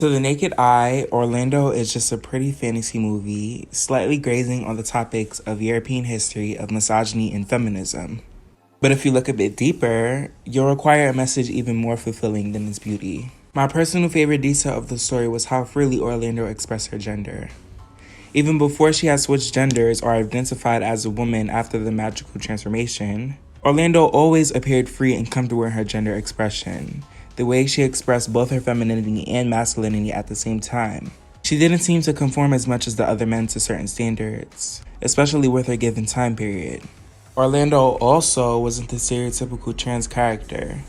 To the naked eye, Orlando is just a pretty fantasy movie, slightly grazing on the topics of European history of misogyny and feminism. But if you look a bit deeper, you'll require a message even more fulfilling than its beauty. My personal favorite detail of the story was how freely Orlando expressed her gender. Even before she had switched genders or identified as a woman after the magical transformation, Orlando always appeared free and comfortable in her gender expression, the way she expressed both her femininity and masculinity at the same time. She didn't seem to conform as much as the other men to certain standards, especially with her given time period. Orlando also wasn't the stereotypical trans character.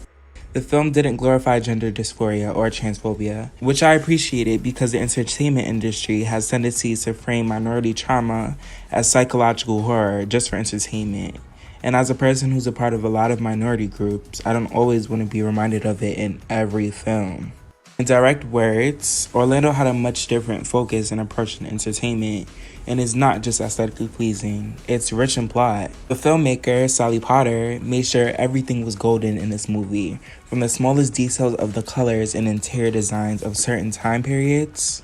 The film didn't glorify gender dysphoria or transphobia, which I appreciated because the entertainment industry has tendencies to frame minority trauma as psychological horror just for entertainment. And as a person who's a part of a lot of minority groups, I don't always want to be reminded of it in every film. In direct words, Orlando had a much different focus and approach in entertainment, and is not just aesthetically pleasing, it's rich in plot. The filmmaker, Sally Potter, made sure everything was golden in this movie, from the smallest details of the colors and interior designs of certain time periods,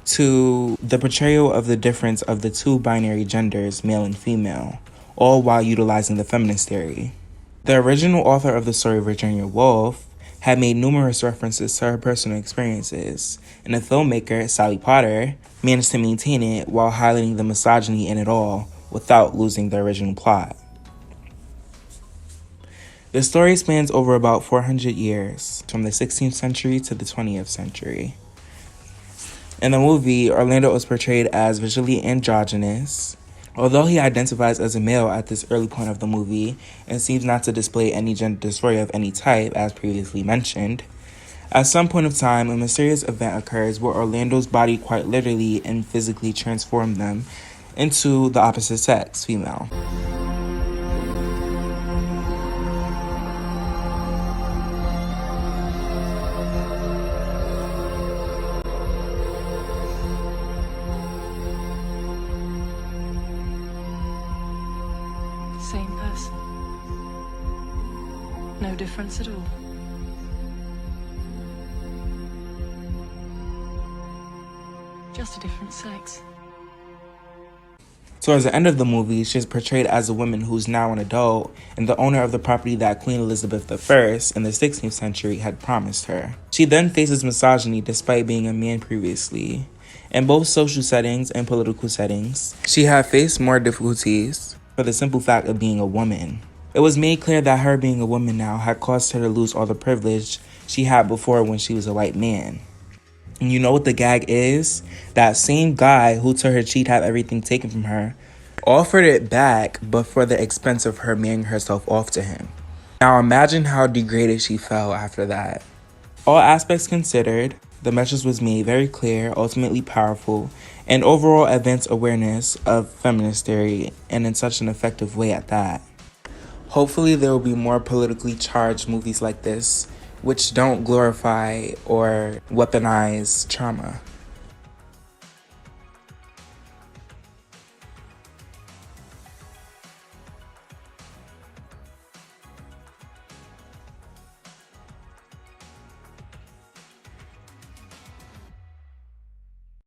to the portrayal of the difference of the two binary genders, male and female, all while utilizing the feminist theory. The original author of the story, Virginia Woolf, had made numerous references to her personal experiences, and the filmmaker, Sally Potter, managed to maintain it while highlighting the misogyny in it all without losing the original plot. The story spans over about 400 years, from the 16th century to the 20th century. In the movie, Orlando is portrayed as visually androgynous. Although he identifies as a male at this early point of the movie and seems not to display any gender dysphoria of any type, as previously mentioned, at some point of time, a mysterious event occurs where Orlando's body quite literally and physically transformed them into the opposite sex, female. Same person. No difference at all. Just a different sex. Towards the end of the movie, she is portrayed as a woman who's now an adult and the owner of the property that Queen Elizabeth I in the 16th century had promised her. She then faces misogyny despite being a man previously. In both social settings and political settings, she had faced more difficulties for the simple fact of being a woman. It was made clear that her being a woman now had caused her to lose all the privilege she had before when she was a white man. And you know what the gag is? That same guy who told her she'd have everything taken from her offered it back, but for the expense of her marrying herself off to him. Now imagine how degraded she felt after that. All aspects considered, the message was made very clear, ultimately powerful, and overall advanced awareness of feminist theory, and in such an effective way at that. Hopefully there will be more politically charged movies like this, which don't glorify or weaponize trauma.